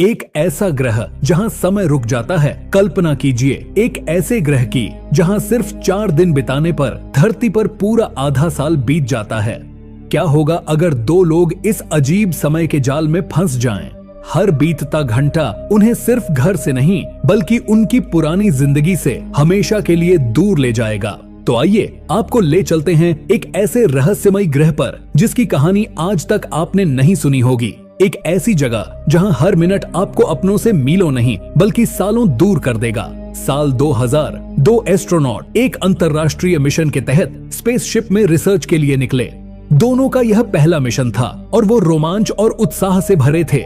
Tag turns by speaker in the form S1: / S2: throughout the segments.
S1: एक ऐसा ग्रह जहां समय रुक जाता है। कल्पना कीजिए एक ऐसे ग्रह की जहां सिर्फ 4 दिन बिताने पर धरती पर पूरा आधा साल बीत जाता है। क्या होगा अगर 2 लोग इस अजीब समय के जाल में फंस जाएं? हर बीतता घंटा उन्हें सिर्फ घर से नहीं बल्कि उनकी पुरानी जिंदगी से हमेशा के लिए दूर ले जाएगा। तो आइए आपको ले चलते हैं एक ऐसे रहस्यमय ग्रह पर जिसकी कहानी आज तक आपने नहीं सुनी होगी। एक ऐसी जगह जहां हर मिनट आपको अपनों से मीलों नहीं बल्कि सालों दूर कर देगा। साल 2000 2 एस्ट्रोनॉट एक अंतरराष्ट्रीय मिशन के तहत स्पेसशिप में रिसर्च के लिए निकले। दोनों का यह पहला मिशन था और वो रोमांच और उत्साह से भरे थे।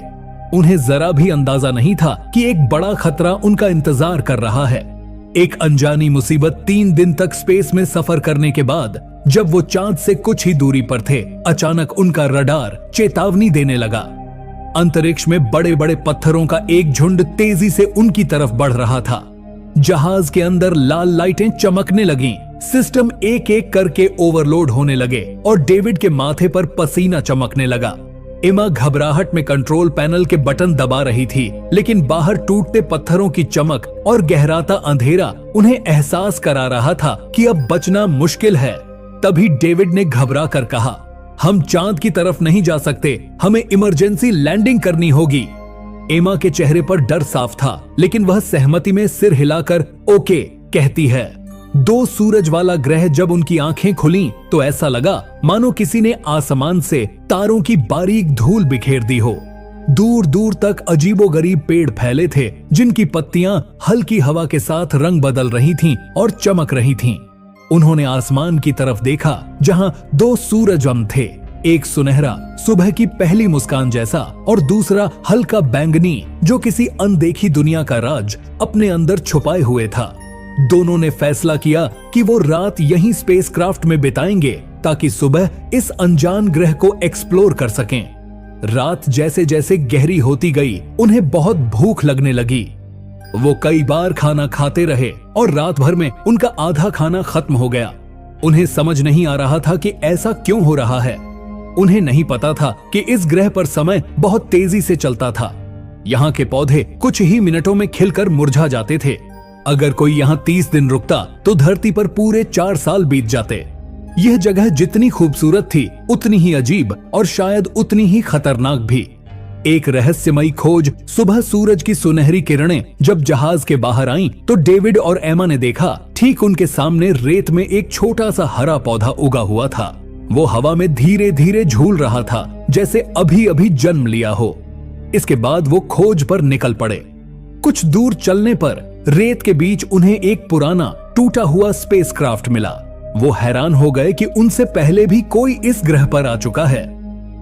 S1: उन्हें जरा भी अंदाजा नहीं था कि एक बड़ा खतरा उनका इंतजार कर रहा है। एक अनजानी मुसीबत 3 दिन तक स्पेस में सफर करने के बाद जब वो चांद से कुछ ही दूरी पर थे, अचानक उनका रडार चेतावनी देने लगा। अंतरिक्ष में बड़े बड़े पत्थरों का एक झुंड तेजी से उनकी तरफ बढ़ रहा था। जहाज के अंदर लाल लाइटें चमकने लगीं, सिस्टम एक एक करके ओवरलोड होने लगे और डेविड के माथे पर पसीना चमकने लगा। एमा घबराहट में कंट्रोल पैनल के बटन दबा रही थी, लेकिन बाहर टूटते पत्थरों की चमक और गहराता अंधेरा उन्हें एहसास करा रहा था कि अब बचना मुश्किल है। तभी डेविड ने घबरा कर कहा, हम चांद की तरफ नहीं जा सकते, हमें इमरजेंसी लैंडिंग करनी होगी। एमा के चेहरे पर डर साफ था, लेकिन वह सहमति में सिर हिलाकर ओके कहती है। 2 सूरज वाला ग्रह जब उनकी आंखें खुलीं तो ऐसा लगा मानो किसी ने आसमान से तारों की बारीक धूल बिखेर दी हो। दूर दूर तक अजीबोगरीब पेड़ फैले थे जिनकी पत्तियां हल्की हवा के साथ रंग बदल रही थीं और चमक रही थीं। उन्होंने आसमान की तरफ देखा जहां 2 सूरजम थे, एक सुनहरा सुबह की पहली मुस्कान जैसा और दूसरा हल्का बैंगनी जो किसी अनदेखी दुनिया का राज अपने अंदर छुपाए हुए था। दोनों ने फैसला किया कि वो रात यहीं स्पेसक्राफ्ट में बिताएंगे ताकि सुबह इस अनजान ग्रह को एक्सप्लोर कर सकें। रात जैसे जैसे गहरी होती गई उन्हें बहुत भूख लगने लगी। वो कई बार खाना खाते रहे और रात भर में उनका आधा खाना खत्म हो गया। उन्हें समझ नहीं आ रहा था कि ऐसा क्यों हो रहा है। उन्हें नहीं पता था कि इस ग्रह पर समय बहुत तेजी से चलता था। यहाँ के पौधे कुछ ही मिनटों में खिलकर मुरझा जाते थे। अगर कोई यहाँ 30 दिन रुकता तो धरती पर पूरे 4 साल बीत जाते। यह जगह जितनी खूबसूरत थी उतनी ही अजीब और शायद उतनी ही खतरनाक भी। एक रहस्यमयी खोज। सुबह सूरज की सुनहरी किरणें जब जहाज के बाहर आईं, तो डेविड और एमा ने देखा ठीक उनके सामने रेत में एक छोटा सा हरा पौधा उगा हुआ था। वो हवा में धीरे धीरे झूल रहा था जैसे अभी अभी जन्म लिया हो। इसके बाद वो खोज पर निकल पड़े। कुछ दूर चलने पर रेत के बीच उन्हें एक पुराना टूटा हुआ स्पेसक्राफ्ट मिला। वो हैरान हो गए कि उनसे पहले भी कोई इस ग्रह पर आ चुका है।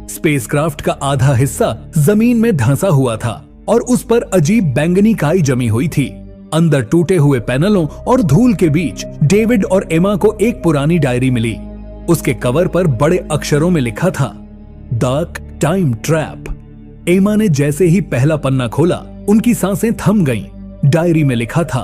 S1: स्पेसक्राफ्ट का आधा हिस्सा जमीन में धंसा हुआ था और उस पर अजीब बैंगनी काई जमी हुई थी। अंदर टूटे हुए पैनलों और धूल के बीच डेविड और एमा को एक पुरानी डायरी मिली। उसके कवर पर बड़े अक्षरों में लिखा था, डार्क टाइम ट्रैप। एमा ने जैसे ही पहला पन्ना खोला, उनकी सांसें थम गईं। डायरी में लिखा था,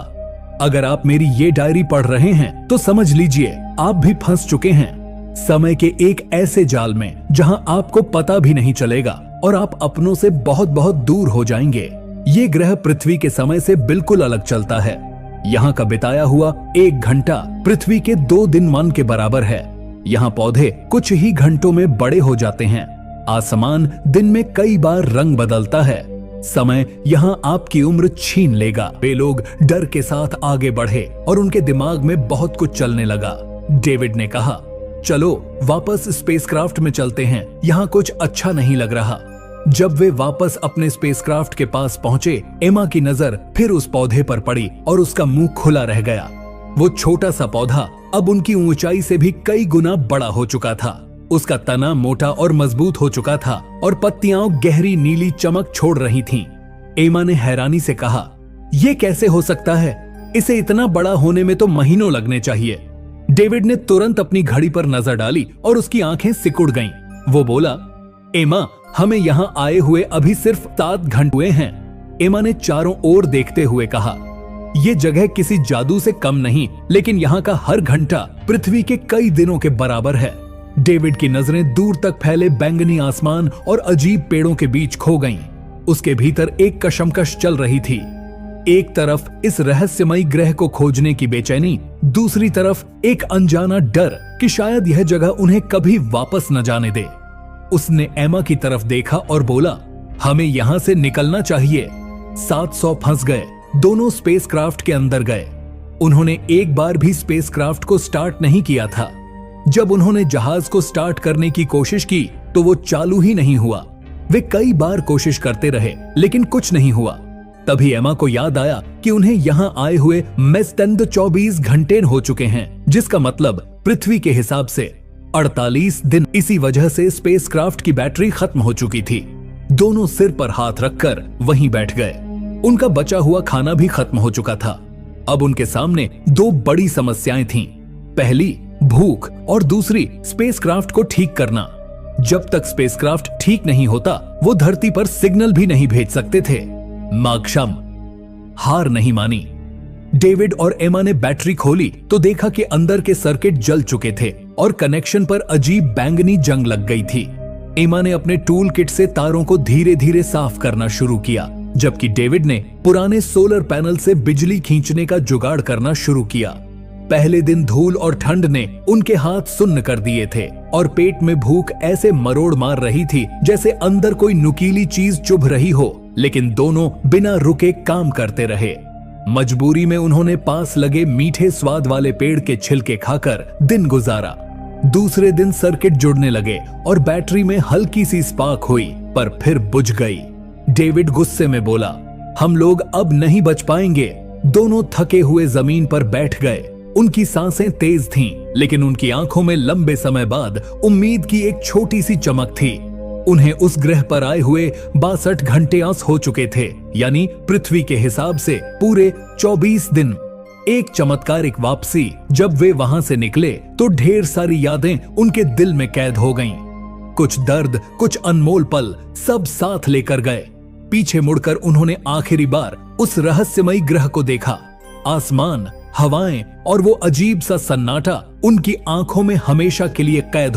S1: अगर आप मेरी ये डायरी पढ़ रहे हैं तो समझ लीजिए आप भी फंस चुके हैं समय के एक ऐसे जाल में जहां आपको पता भी नहीं चलेगा और आप अपनों से बहुत बहुत दूर हो जाएंगे। ये ग्रह पृथ्वी के समय से बिल्कुल अलग चलता है। यहाँ का बिताया हुआ 1 घंटा पृथ्वी के 2 दिन मान के बराबर है। यहाँ पौधे कुछ ही घंटों में बड़े हो जाते हैं। आसमान दिन में कई बार रंग बदलता है। समय यहाँ आपकी उम्र छीन लेगा। वे लोग डर के साथ आगे बढ़े और उनके दिमाग में बहुत कुछ चलने लगा। डेविड ने कहा, चलो वापस स्पेसक्राफ्ट में चलते हैं, यहाँ कुछ अच्छा नहीं लग रहा। जब वे वापस अपने स्पेसक्राफ्ट के पास पहुंचे, एमा की नजर फिर उस पौधे पर पड़ी और उसका मुंह खुला रह गया। वो छोटा सा पौधा अब उनकी ऊंचाई से भी कई गुना बड़ा हो चुका था। उसका तना मोटा और मजबूत हो चुका था और पत्तियां गहरी नीली चमक छोड़ रही थीं। एमा ने हैरानी से कहा, यह कैसे हो सकता है? इसे इतना बड़ा होने में तो महीनों लगने चाहिए। डेविड ने तुरंत अपनी घड़ी पर नजर डाली और उसकी आंखें सिकुड़ गईं। वो बोला, एमा, हमें यहाँ आए हुए अभी सिर्फ 7 घंटे हुए हैं। एमा ने चारों ओर देखते हुए कहा, ये जगह किसी जादू से कम नहीं, लेकिन यहाँ का हर घंटा पृथ्वी के कई दिनों के बराबर है। डेविड की नजरें दूर तक फैले बैंगनी आसमान और अजीब पेड़ों के बीच खो गईं। उसके भीतर एक कशमकश चल रही थी। एक तरफ इस रहस्यमयी ग्रह को खोजने की बेचैनी, दूसरी तरफ एक अनजाना डर कि शायद यह जगह उन्हें कभी वापस न जाने दे। उसने एमा की तरफ देखा और बोला, हमें यहां से निकलना चाहिए। 700 फंस गए। दोनों स्पेसक्राफ्ट के अंदर गए। उन्होंने एक बार भी स्पेसक्राफ्ट को स्टार्ट नहीं किया था। जब उन्होंने जहाज को स्टार्ट करने की कोशिश की तो वो चालू ही नहीं हुआ। वे कई बार कोशिश करते रहे लेकिन कुछ नहीं हुआ। तभी एमा को याद आया कि उन्हें यहाँ आए हुए मेस्तंद 24 घंटे हो चुके हैं, जिसका मतलब पृथ्वी के हिसाब से 48 दिन। इसी वजह से स्पेसक्राफ्ट की बैटरी खत्म हो चुकी थी। दोनों सिर पर हाथ रखकर वहीं बैठ गए। उनका बचा हुआ खाना भी खत्म हो चुका था। अब उनके सामने दो बड़ी समस्याएं थीं। पहली भूख और दूसरी स्पेसक्राफ्ट को ठीक करना। जब तक स्पेसक्राफ्ट ठीक नहीं होता वो धरती पर सिग्नल भी नहीं भेज सकते थे। मार्कशम हार नहीं मानी। डेविड और एमा ने बैटरी खोली तो देखा कि अंदर के सर्किट जल चुके थे और कनेक्शन पर अजीब बैंगनी जंग लग गई थी। एमा ने अपने टूल किट से तारों को धीरे धीरे साफ करना शुरू किया, जबकि डेविड ने पुराने सोलर पैनल से बिजली खींचने का जुगाड़ करना शुरू किया। पहले दिन धूल और ठंड ने उनके हाथ सुन्न कर दिए थे और पेट में भूख ऐसे मरोड़ मार रही थी जैसे अंदर कोई नुकीली चीज चुभ रही हो, लेकिन दोनों बिना रुके काम करते रहे। मजबूरी में उन्होंने पास लगे मीठे स्वाद वाले पेड़ के छिलके खाकर दिन गुजारा। दूसरे दिन सर्किट जुड़ने लगे और बैटरी में हल्की सी स्पार्क हुई, पर फिर बुझ गई। डेविड गुस्से में बोला, हम लोग अब नहीं बच पाएंगे। दोनों थके हुए जमीन पर बैठ गए। उनकी सांसें तेज थीं, लेकिन उनकी आंखों में लंबे समय बाद उम्मीद की एक छोटी सी चमक थी। उन्हें उस ग्रह पर आए हुए 62 घंटे हो चुके थे, यानी पृथ्वी के हिसाब से पूरे 24 दिन। एक चमत्कारिक वापसी। जब वे वहां से निकले तो ढेर सारी यादें उनके दिल में कैद हो गईं। कुछ दर्द, कुछ अनमोल पल, सब साथ लेकर गए। पीछे मुड़कर उन्होंने आखिरी बार उस रहस्यमयी ग्रह को देखा। आसमान, हवाएं और वो अजीब सा सन्नाटा उनकी आंखों में हमेशा के लिए कैद